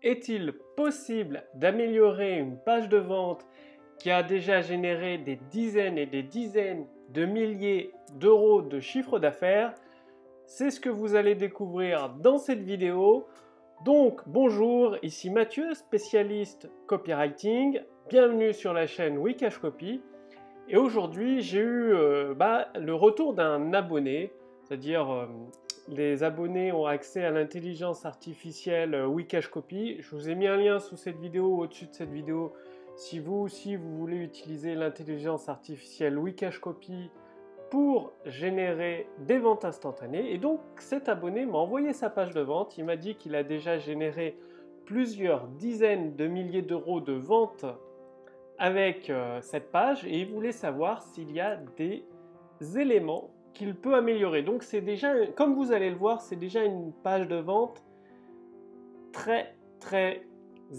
Est-il possible d'améliorer une page de vente qui a déjà généré des dizaines et des dizaines de milliers d'euros de chiffre d'affaires? C'est ce que vous allez découvrir dans cette vidéo. Donc bonjour, ici Mathieu, spécialiste copywriting. Bienvenue sur la chaîne Wikashcopy. Et aujourd'hui, j'ai eu le retour d'un abonné, c'est-à-dire les abonnés ont accès à l'intelligence artificielle Wikashcopy. Je vous ai mis un lien sous cette vidéo ou au-dessus de cette vidéo si vous aussi vous voulez utiliser l'intelligence artificielle Wikashcopy pour générer des ventes instantanées. Et donc cet abonné m'a envoyé sa page de vente. Il m'a dit qu'il a déjà généré plusieurs dizaines de milliers d'euros de ventes avec cette page et il voulait savoir s'il y a des éléments qu'il peut améliorer. Donc c'est déjà, comme vous allez le voir, c'est déjà une page de vente très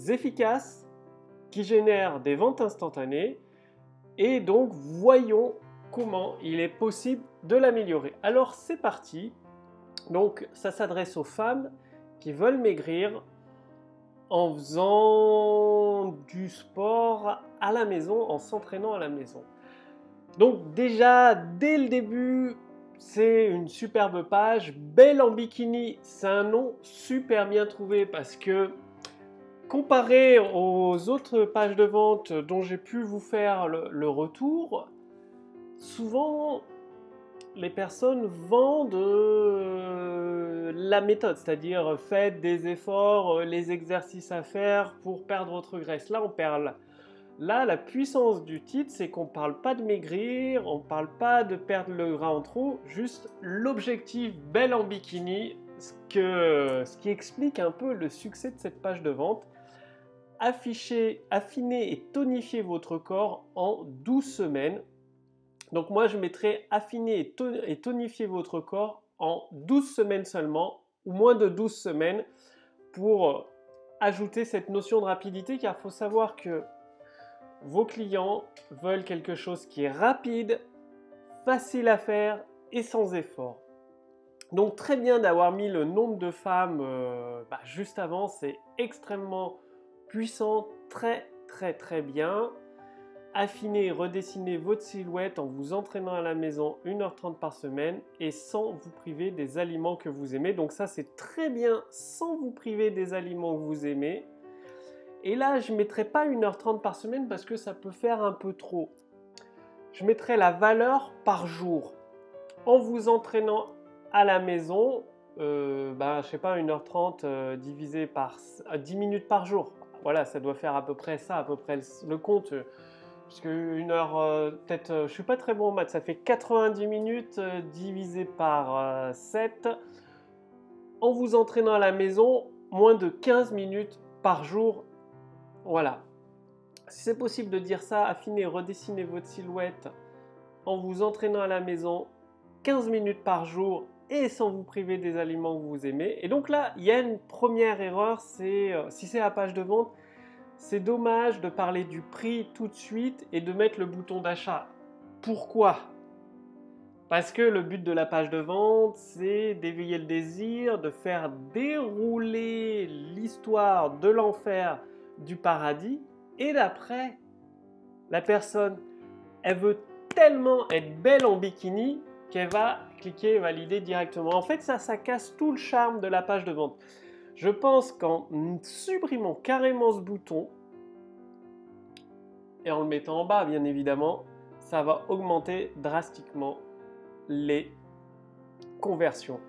efficace qui génère des ventes instantanées et donc voyons comment il est possible de l'améliorer. Alors c'est parti. Donc ça s'adresse aux femmes qui veulent maigrir en faisant du sport à la maison, en s'entraînant à la maison. Donc déjà, dès le début, c'est une superbe page. Belle en bikini, c'est un nom super bien trouvé parce que comparé aux autres pages de vente dont j'ai pu vous faire le retour, souvent les personnes vendent la méthode, c'est-à-dire faites des efforts, les exercices à faire pour perdre votre graisse. Là, on perd. Là, la puissance du titre, c'est qu'on ne parle pas de maigrir, on ne parle pas de perdre le gras en trop, juste l'objectif belle en bikini, ce qui explique un peu le succès de cette page de vente. Affiner et tonifier votre corps en 12 semaines. Donc moi, je mettrais affiner et tonifier votre corps en 12 semaines seulement, ou moins de 12 semaines, pour ajouter cette notion de rapidité, car il faut savoir que vos clients veulent quelque chose qui est rapide, facile à faire et sans effort. Donc très bien d'avoir mis le nombre de femmes juste avant, c'est extrêmement puissant, très bien. Affinez et redessinez votre silhouette en vous entraînant à la maison 1h30 par semaine et sans vous priver des aliments que vous aimez. Donc ça c'est très bien sans vous priver des aliments que vous aimez. Et là je ne mettrai pas 1h30 par semaine parce que ça peut faire un peu trop. Je mettrai la valeur par jour. En vous entraînant à la maison, je sais pas, 1h30 divisé par 10 minutes par jour. Voilà, ça doit faire à peu près ça, à peu près le compte. Parce que 1 heure, peut-être, je suis pas très bon en maths, ça fait 90 minutes divisé par 7. En vous entraînant à la maison, moins de 15 minutes par jour. Voilà. Si c'est possible de dire ça, affinez, redessinez votre silhouette en vous entraînant à la maison 15 minutes par jour et sans vous priver des aliments que vous aimez. Et donc là, il y a une première erreur, c'est si c'est la page de vente, c'est dommage de parler du prix tout de suite et de mettre le bouton d'achat. Pourquoi? Parce que le but de la page de vente, c'est d'éveiller le désir, de faire dérouler l'histoire de l'enfer, du paradis. Et d'après, la personne, elle veut tellement être belle en bikini qu'elle va cliquer valider directement. En fait, ça casse tout le charme de la page de vente. Je pense qu'en supprimant carrément ce bouton, et en le mettant en bas bien évidemment, ça va augmenter drastiquement les conversions.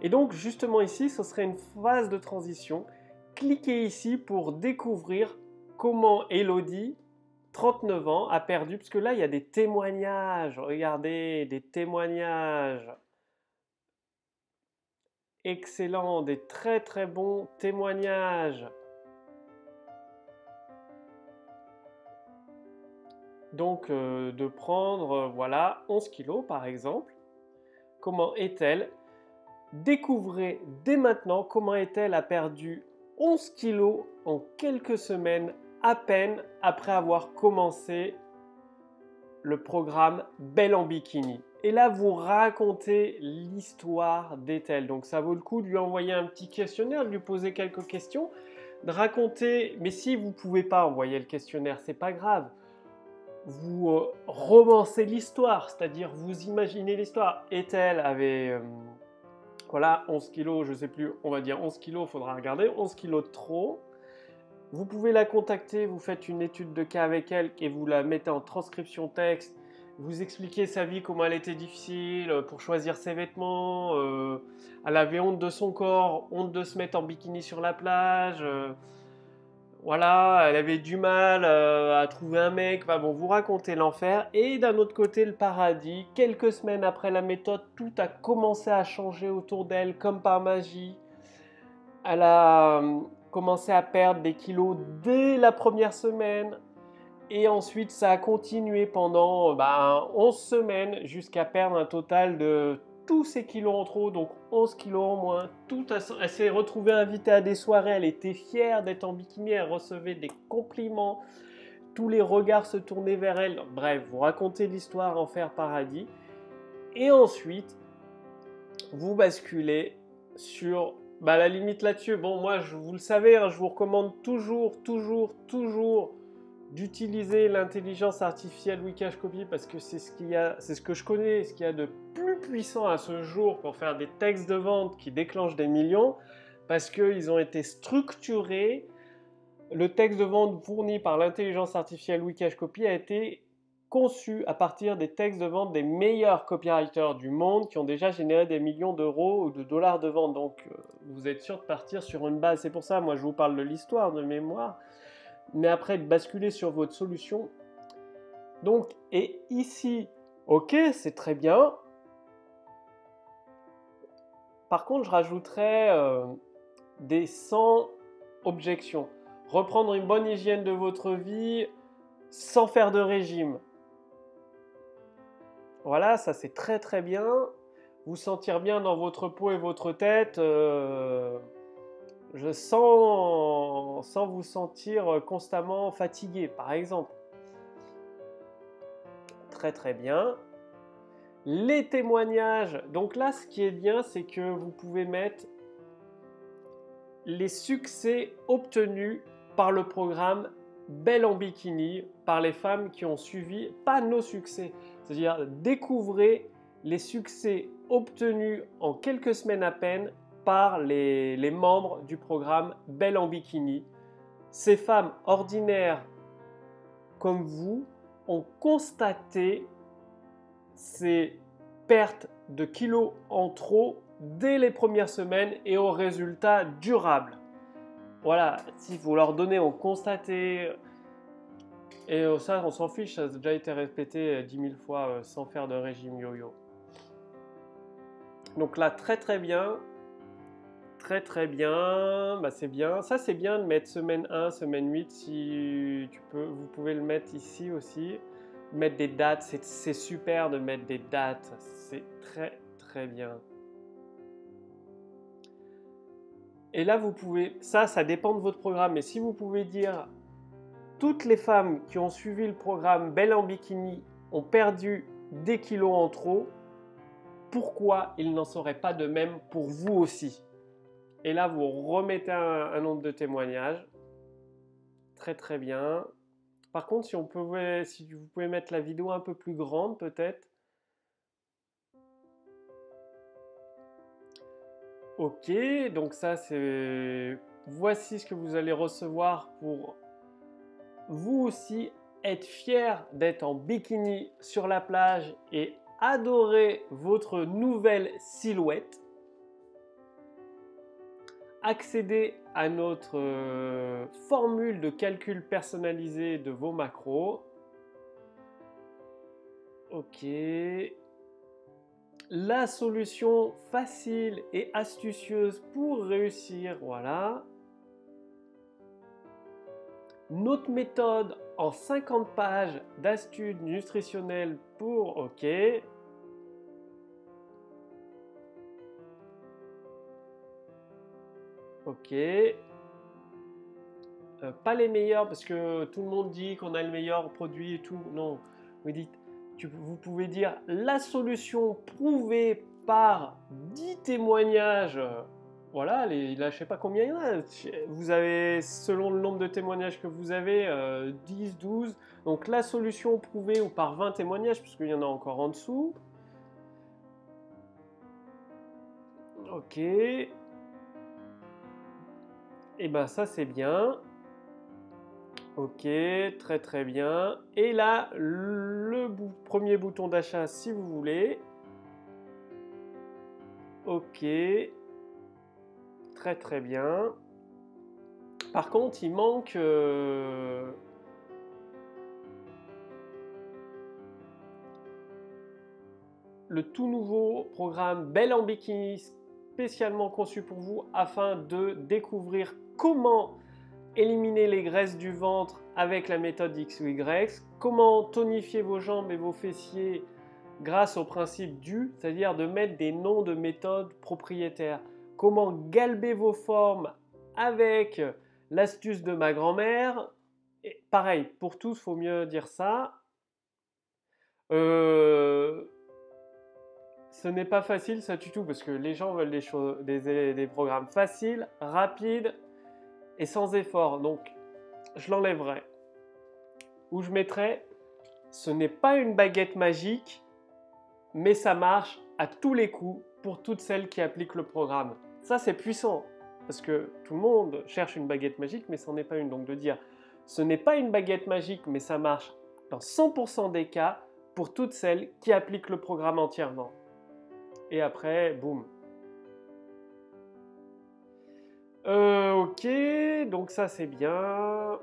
Et donc justement ici, ce serait une phase de transition. Cliquez ici pour découvrir comment Elodie, 39 ans, a perdu, parce que là il y a des témoignages, regardez, des témoignages excellents, des très bons témoignages. Donc de prendre voilà 11 kilos par exemple. Comment est-elle? Découvrez dès maintenant comment est-elle a perdu 11 kilos en quelques semaines à peine après avoir commencé le programme Belle en bikini. Et là, vous racontez l'histoire d'Ethel. Donc ça vaut le coup de lui envoyer un petit questionnaire, de lui poser quelques questions. de raconter, mais si vous ne pouvez pas envoyer le questionnaire, c'est pas grave. Vous romancez l'histoire, c'est-à-dire vous imaginez l'histoire. Ethel avait voilà, 11 kilos, je sais plus, on va dire 11 kilos, il faudra regarder, 11 kilos de trop. Vous pouvez la contacter, vous faites une étude de cas avec elle et vous la mettez en transcription texte. Vous expliquez sa vie, comment elle était difficile pour choisir ses vêtements. Elle avait honte de son corps, honte de se mettre en bikini sur la plage. Voilà, elle avait du mal à trouver un mec. Enfin bon, vous racontez l'enfer. Et d'un autre côté, le paradis. Quelques semaines après la méthode, tout a commencé à changer autour d'elle, comme par magie. Elle a commencé à perdre des kilos dès la première semaine. Et ensuite, ça a continué pendant 11 semaines jusqu'à perdre un total de tous ses kilos en trop, donc 11 kilos en moins. Elle s'est retrouvée invitée à des soirées, elle était fière d'être en bikini, elle recevait des compliments, tous les regards se tournaient vers elle. Bref, vous racontez l'histoire Enfer Paradis. Et ensuite, vous basculez sur la limite là-dessus. Bon, moi, vous le savez, hein, je vous recommande toujours d'utiliser l'intelligence artificielle Wikash Copy parce que c'est ce que je connais, ce qu'il y a de plus puissant à ce jour pour faire des textes de vente qui déclenchent des millions, parce qu'ils ont été structurés. Le texte de vente fourni par l'intelligence artificielle Wikash Copy a été conçu à partir des textes de vente des meilleurs copywriters du monde qui ont déjà généré des millions d'euros ou de dollars de vente. Donc vous êtes sûr de partir sur une base. C'est pour ça, moi je vous parle de l'histoire, de mémoire, mais après de basculer sur votre solution. Donc, et ici, ok, c'est très bien. Par contre, je rajouterais des 100 objections. Reprendre une bonne hygiène de votre vie sans faire de régime. Voilà, ça c'est très bien. Vous sentir bien dans votre peau et votre tête, sans vous sentir constamment fatigué, par exemple. Très bien. Les témoignages. Donc là, ce qui est bien, c'est que vous pouvez mettre les succès obtenus par le programme Belle en Bikini, par les femmes qui ont suivi, pas nos succès, c'est-à-dire découvrez les succès obtenus en quelques semaines à peine par les membres du programme Belle en Bikini. Ces femmes ordinaires comme vous ont constaté ces pertes de kilos en trop dès les premières semaines et aux résultats durables. Voilà, si vous leur donnez, on constaté, et ça on s'en fiche, ça a déjà été répété 10 000 fois sans faire de régime yo-yo. Donc là, très bien, c'est bien. Ça c'est bien de mettre semaine 1, semaine 8, si vous pouvez le mettre ici aussi. Mettre des dates, c'est super de mettre des dates, c'est très bien. Et là, vous pouvez, ça dépend de votre programme, mais si vous pouvez dire toutes les femmes qui ont suivi le programme Belle en Bikini ont perdu des kilos en trop, pourquoi ils n'en seraient pas de même pour vous aussi? Et là, vous remettez un nombre de témoignages. Très bien. Par contre, si vous pouvez mettre la vidéo un peu plus grande peut-être. Ok, donc ça c'est... Voici ce que vous allez recevoir pour vous aussi être fier d'être en bikini sur la plage et adorer votre nouvelle silhouette. Accéder à notre formule de calcul personnalisé de vos macros. Ok. La solution facile et astucieuse pour réussir, voilà. Notre méthode en 50 pages d'astuces nutritionnelles pour OK. Ok. Pas les meilleurs parce que tout le monde dit qu'on a le meilleur produit et tout. Non, vous pouvez dire la solution prouvée par 10 témoignages voilà, là, je sais pas combien il y en a. Vous avez, selon le nombre de témoignages que vous avez, 10, 12. Donc la solution prouvée ou par 20 témoignages, puisqu'il y en a encore en dessous. Ok. Et ben ça c'est bien. Ok, très très bien. Et là, le premier bouton d'achat si vous voulez. Ok, très très bien. Par contre, il manque le tout nouveau programme Belle en Bikini, spécialement conçu pour vous afin de découvrir comment éliminer les graisses du ventre avec la méthode X ou Y, comment tonifier vos jambes et vos fessiers grâce au principe du, c'est-à-dire de mettre des noms de méthodes propriétaires, comment galber vos formes avec l'astuce de ma grand-mère. Et pareil, pour tous, il faut mieux dire ça. Ce n'est pas facile ça du tout parce que les gens veulent des programmes faciles, rapides et sans effort. Donc, je l'enlèverai. Où je mettrai, ce n'est pas une baguette magique, mais ça marche à tous les coups pour toutes celles qui appliquent le programme. Ça, c'est puissant, parce que tout le monde cherche une baguette magique, mais ce n'en est pas une. Donc de dire, ce n'est pas une baguette magique, mais ça marche dans 100% des cas pour toutes celles qui appliquent le programme entièrement. Et après, boum. Ok, donc ça c'est bien.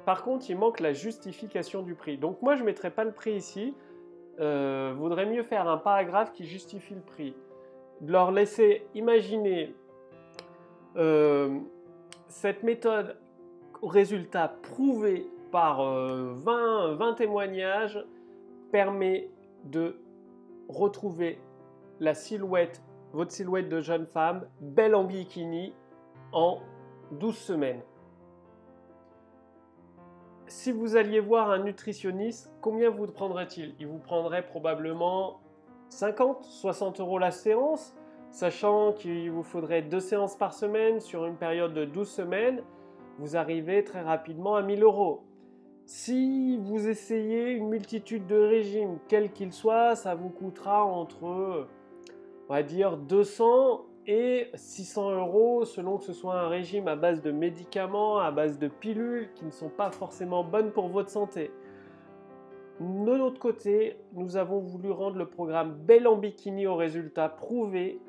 Par contre, il manque la justification du prix. Donc moi, je ne mettrai pas le prix ici. Vaudrait mieux faire un paragraphe qui justifie le prix. De leur laisser imaginer cette méthode au résultat prouvé par 20 témoignages permet de retrouver la silhouette, votre silhouette de jeune femme, belle en bikini, en 12 semaines. Si vous alliez voir un nutritionniste, combien vous prendrait-il? Il vous prendrait probablement 50, 60 euros la séance, sachant qu'il vous faudrait 2 séances par semaine sur une période de 12 semaines, vous arrivez très rapidement à 1000 euros. Si vous essayez une multitude de régimes, quels qu'ils soient, ça vous coûtera entre, on va dire, 200 et 600 euros selon que ce soit un régime à base de médicaments, à base de pilules qui ne sont pas forcément bonnes pour votre santé. De l'autre côté, nous avons voulu rendre le programme Belle en Bikini aux résultats prouvés,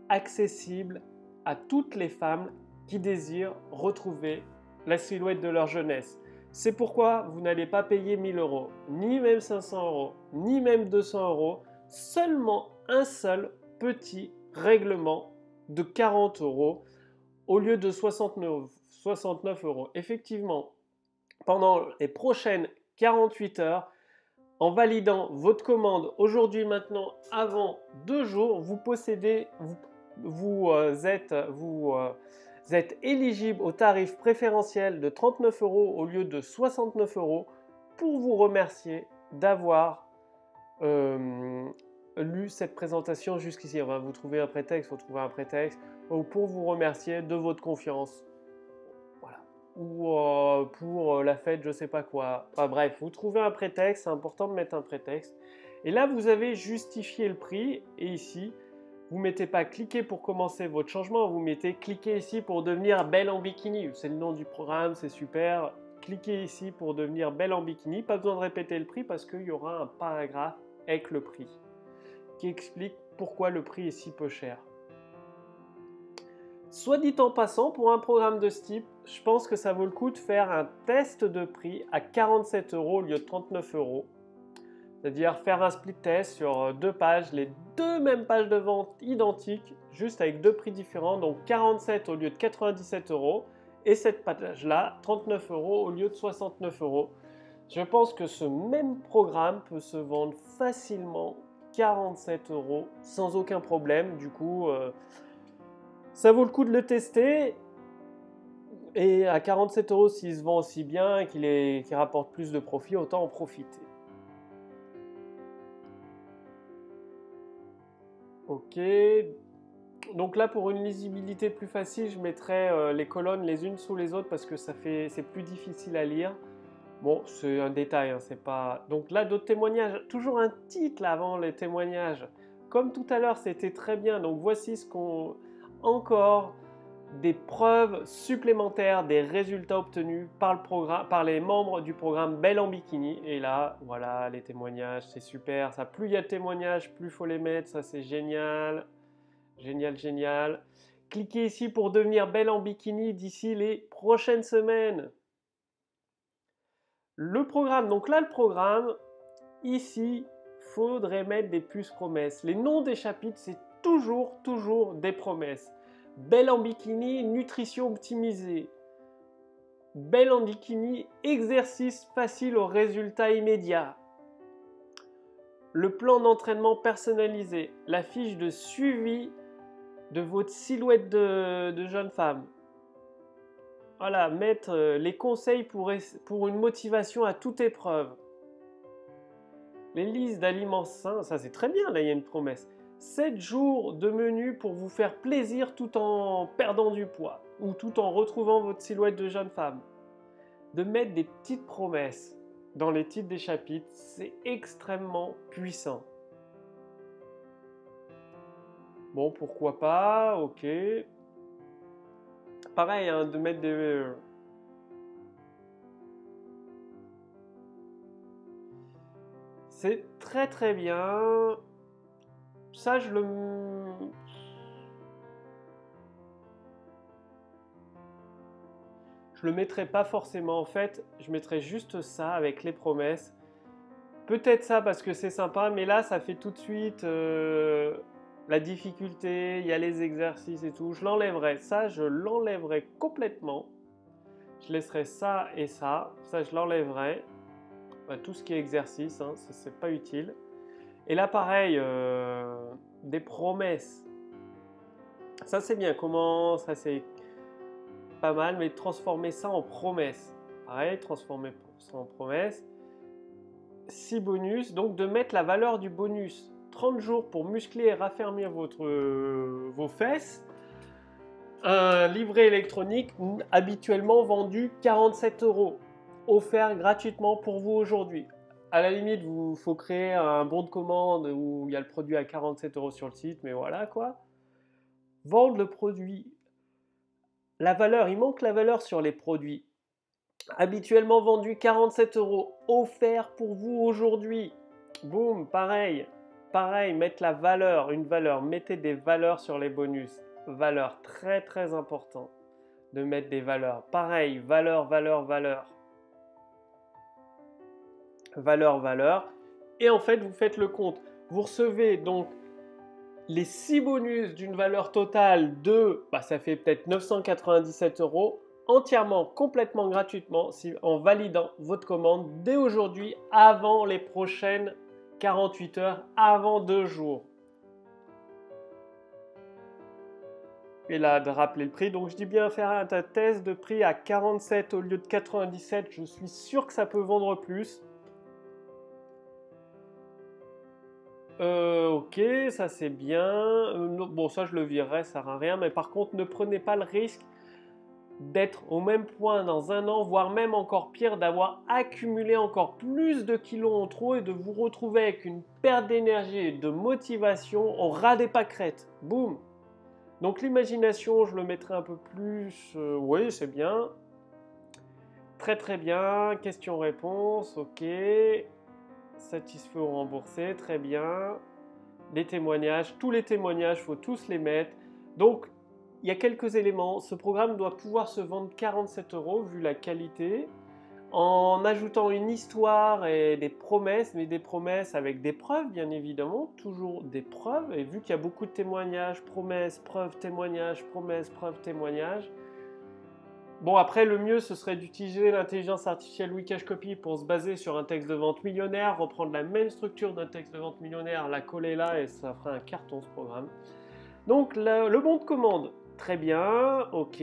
accessible à toutes les femmes qui désirent retrouver la silhouette de leur jeunesse. C'est pourquoi vous n'allez pas payer 1000 euros, ni même 500 euros, ni même 200 euros, seulement un seul petit règlement de 40 euros au lieu de 69 euros. Effectivement, pendant les prochaines 48 heures, en validant votre commande aujourd'hui, maintenant, avant 2 jours, vous êtes éligible au tarif préférentiel de 39 euros au lieu de 69 euros pour vous remercier d'avoir lu cette présentation jusqu'ici. On va vous trouver un prétexte, ou pour vous remercier de votre confiance. Voilà. Ou pour la fête, je sais pas quoi. Enfin bref, vous trouvez un prétexte, c'est important de mettre un prétexte. Et là, vous avez justifié le prix. Et ici, vous ne mettez pas cliquer pour commencer votre changement, vous mettez cliquer ici pour devenir belle en bikini. C'est le nom du programme, c'est super. Cliquez ici pour devenir belle en bikini. Pas besoin de répéter le prix parce qu'il y aura un paragraphe avec le prix qui explique pourquoi le prix est si peu cher. Soit dit en passant, pour un programme de ce type, je pense que ça vaut le coup de faire un test de prix à 47 euros au lieu de 39 euros. C'est-à-dire faire un split test sur 2 pages, les 2 mêmes pages de vente identiques, juste avec 2 prix différents, donc 47 au lieu de 97 euros, et cette page-là, 39 euros au lieu de 69 euros. Je pense que ce même programme peut se vendre facilement 47 euros sans aucun problème. Du coup, ça vaut le coup de le tester. Et à 47 euros, s'il se vend aussi bien et qu'il rapporte plus de profit, autant en profiter. Ok. Donc là, pour une lisibilité plus facile, je mettrai les colonnes les unes sous les autres parce que c'est plus difficile à lire. Bon, c'est un détail, hein, c'est pas... Donc là, d'autres témoignages. Toujours un titre là, avant les témoignages. Comme tout à l'heure, c'était très bien. Donc voici ce qu'on... Encore des preuves supplémentaires des résultats obtenus par les membres du programme Belle en Bikini. Et là, voilà, les témoignages, c'est super. Ça, plus il y a de témoignages, plus il faut les mettre. Ça, c'est génial. Génial, génial. Cliquez ici pour devenir Belle en Bikini d'ici les prochaines semaines. Le programme, donc là, le programme, ici, faudrait mettre des puces promesses. Les noms des chapitres, c'est toujours des promesses. Belle en bikini, nutrition optimisée. Belle en bikini, exercice facile aux résultats immédiats. Le plan d'entraînement personnalisé. La fiche de suivi de votre silhouette de jeune femme. Voilà, mettre les conseils pour une motivation à toute épreuve. Les listes d'aliments sains, ça c'est très bien, là il y a une promesse. 7 jours de menu pour vous faire plaisir tout en perdant du poids ou tout en retrouvant votre silhouette de jeune femme. De mettre des petites promesses dans les titres des chapitres, c'est extrêmement puissant. Bon, pourquoi pas, ok. Pareil, hein, de mettre des... C'est très bien. Ça, je le mettrai pas forcément. En fait, je mettrai juste ça avec les promesses. Peut-être ça parce que c'est sympa, mais là, ça fait tout de suite la difficulté. Il y a les exercices et tout. Je l'enlèverai. Ça, je l'enlèverai complètement. Je laisserai ça et ça. Ça, je l'enlèverai. Bah, tout ce qui est exercice, hein, c'est pas utile. Et là, pareil, des promesses. Ça, c'est bien. Comment ça, c'est pas mal, mais transformer ça en promesses. Pareil, transformer ça en promesses. 6 bonus, donc de mettre la valeur du bonus. 30 jours pour muscler et raffermir vos fesses. Un livret électronique habituellement vendu 47 €, offert gratuitement pour vous aujourd'hui. À la limite, il faut créer un bon de commande où il y a le produit à 47 € sur le site, mais voilà quoi. Vendre le produit. La valeur, il manque la valeur sur les produits. Habituellement vendu 47 €, offert pour vous aujourd'hui. Boum, pareil, mettre la valeur, une valeur, mettez des valeurs sur les bonus. Valeur, très important de mettre des valeurs. Pareil, valeur. Et en fait, vous faites le compte. Vous recevez donc les 6 bonus d'une valeur totale de, ça fait peut-être 997 €, entièrement, complètement gratuitement, en validant votre commande dès aujourd'hui, avant les prochaines 48 heures, avant 2 jours. Et là, de rappeler le prix. Donc, je dis bien faire un test de prix à 47 au lieu de 97. Je suis sûr que ça peut vendre plus. Ok, ça c'est bien. Bon, ça je le virerai, ça sert à rien. Mais par contre, ne prenez pas le risque d'être au même point dans un an, voire même encore pire, d'avoir accumulé encore plus de kilos en trop et de vous retrouver avec une perte d'énergie et de motivation au ras des pâquerettes. Boum! Donc l'imagination, je le mettrai un peu plus. Oui, c'est bien. Très bien. Question-réponse, ok. Satisfait ou remboursé, très bien. Les témoignages, tous les témoignages, il faut tous les mettre. Donc, il y a quelques éléments. Ce programme doit pouvoir se vendre 47 € vu la qualité, en ajoutant une histoire et des promesses, mais des promesses avec des preuves, bien évidemment, toujours des preuves. Et vu qu'il y a beaucoup de témoignages, promesses, preuves, témoignages, promesses, preuves, témoignages. Bon, après, le mieux, ce serait d'utiliser l'intelligence artificielle Wikashcopy pour se baser sur un texte de vente millionnaire, reprendre la même structure d'un texte de vente millionnaire, la coller là, et ça fera un carton, ce programme. Donc, le bon de commande, très bien, ok.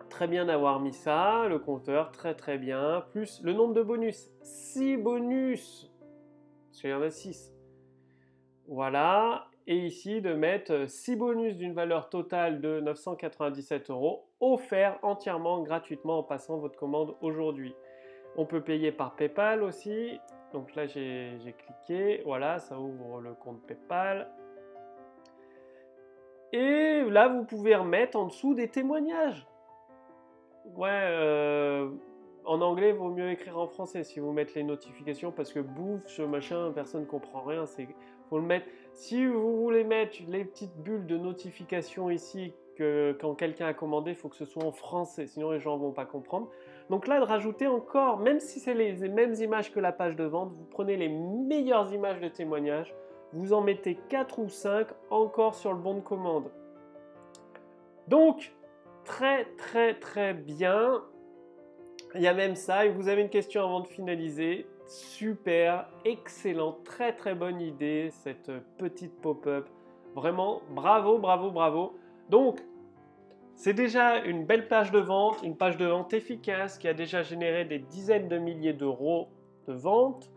Très bien d'avoir mis ça, le compteur, très bien. Plus le nombre de bonus, 6 bonus. Parce qu'il y en a 6. Voilà. et ici de mettre 6 bonus d'une valeur totale de 997 € offerts entièrement gratuitement en passant votre commande aujourd'hui. On peut payer par PayPal aussi. Donc là, j'ai cliqué. Voilà, ça ouvre le compte PayPal. Et là, vous pouvez remettre en dessous des témoignages. Ouais, en anglais, il vaut mieux écrire en français si vous mettez les notifications parce que bouffe, ce machin, personne ne comprend rien. Faut le mettre. Si vous voulez mettre les petites bulles de notification ici quand quelqu'un a commandé, il faut que ce soit en français, sinon les gens ne vont pas comprendre. Donc là, de rajouter encore, même si c'est les mêmes images que la page de vente, vous prenez les meilleures images de témoignage, vous en mettez 4 ou 5 encore sur le bon de commande. Donc, très très très bien. Il y a même ça, et vous avez une question avant de finaliser. Super, excellent, très très bonne idée, cette petite pop-up. Vraiment, bravo, bravo, bravo. Donc, c'est déjà une belle page de vente, une page de vente efficace qui a déjà généré des dizaines de milliers d'euros de vente.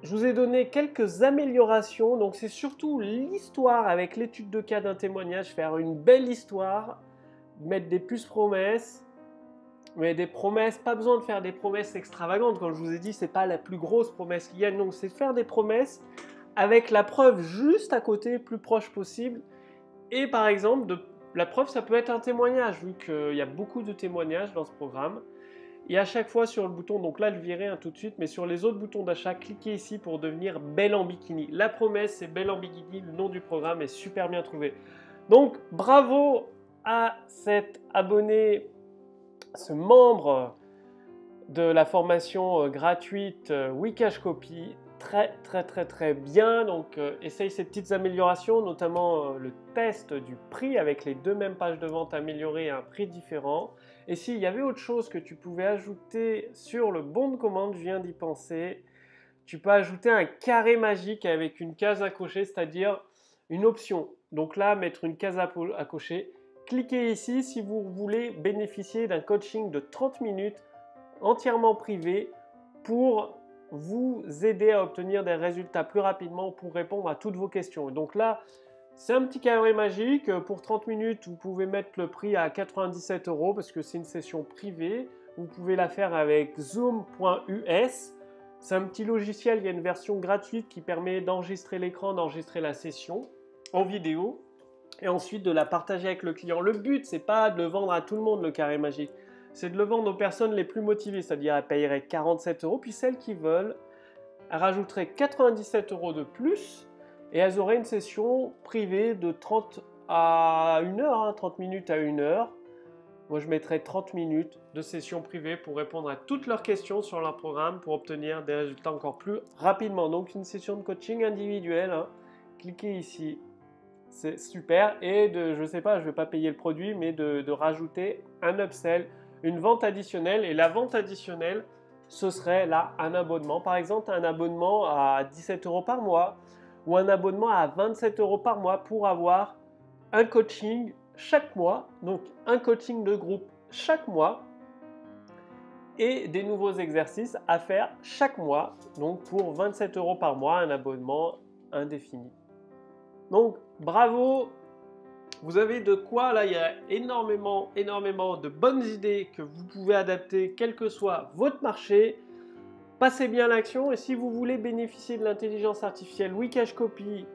Je vous ai donné quelques améliorations, donc c'est surtout l'histoire avec l'étude de cas d'un témoignage, faire une belle histoire, mettre des puces promesses, mais des promesses, pas besoin de faire des promesses extravagantes, comme je vous ai dit, c'est pas la plus grosse promesse qu'il y a, donc c'est de faire des promesses avec la preuve juste à côté, plus proche possible, et par exemple, la preuve ça peut être un témoignage, vu qu'il y a beaucoup de témoignages dans ce programme. Et à chaque fois sur le bouton, donc là je virai tout de suite, mais sur les autres boutons d'achat, cliquez ici pour devenir Belle en Bikini. La promesse c'est Belle en Bikini, le nom du programme est super bien trouvé. Donc bravo à cet abonné, ce membre de la formation gratuite Wikash Copy. Très très très très bien, donc essaye ces petites améliorations, notamment le test du prix avec les deux mêmes pages de vente améliorées à un prix différent. Et s'il y avait autre chose que tu pouvais ajouter sur le bon de commande, je viens d'y penser, tu peux ajouter un carré magique avec une case à cocher, c'est-à-dire une option. Donc là, mettre une case à cocher. Cliquez ici si vous voulez bénéficier d'un coaching de 30 minutes entièrement privé pour vous aider à obtenir des résultats plus rapidement pour répondre à toutes vos questions. Et donc là, c'est un petit carré magique. Pour 30 minutes, vous pouvez mettre le prix à 97 € parce que c'est une session privée. Vous pouvez la faire avec zoom.us. C'est un petit logiciel, il y a une version gratuite qui permet d'enregistrer l'écran, d'enregistrer la session en vidéo et ensuite de la partager avec le client. Le but, c'est pas de le vendre à tout le monde, le carré magique. C'est de le vendre aux personnes les plus motivées, c'est-à-dire elles paieraient 47 €, puis celles qui veulent, elles rajouteraient 97 € de plus et elles auraient une session privée de 30 à 1 heure, 30 minutes à 1 heure. Moi, je mettrais 30 minutes de session privée pour répondre à toutes leurs questions sur leur programme pour obtenir des résultats encore plus rapidement. Donc, une session de coaching individuelle. Cliquez ici. C'est super. Et je ne sais pas, je ne vais pas payer le produit, mais de rajouter un upsell, une vente additionnelle. Et la vente additionnelle, ce serait là un abonnement. Par exemple, un abonnement à 17 € par mois ou un abonnement à 27 € par mois pour avoir un coaching chaque mois. Donc, un coaching de groupe chaque mois et des nouveaux exercices à faire chaque mois. Donc, pour 27 € par mois, un abonnement indéfini. Donc, bravo! Vous avez de quoi, là, il y a énormément de bonnes idées que vous pouvez adapter, quel que soit votre marché. Passez bien à l'action et si vous voulez bénéficier de l'intelligence artificielle Wikash Copy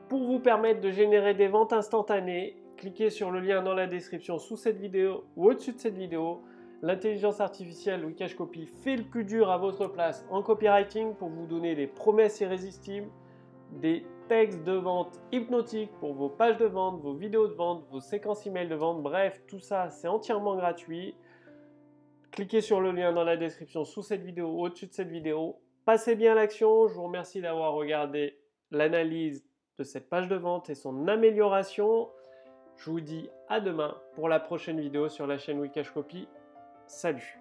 pour vous permettre de générer des ventes instantanées, cliquez sur le lien dans la description sous cette vidéo ou au-dessus de cette vidéo. L'intelligence artificielle Wikash Copy fait le plus dur à votre place en copywriting pour vous donner des promesses irrésistibles, des textes de vente hypnotiques pour vos pages de vente, vos vidéos de vente, vos séquences email de vente. Bref, tout ça, c'est entièrement gratuit. Cliquez sur le lien dans la description sous cette vidéo ou au-dessus de cette vidéo. Passez bien à l'action. Je vous remercie d'avoir regardé l'analyse de cette page de vente et son amélioration. Je vous dis à demain pour la prochaine vidéo sur la chaîne Wikash Copy. Salut!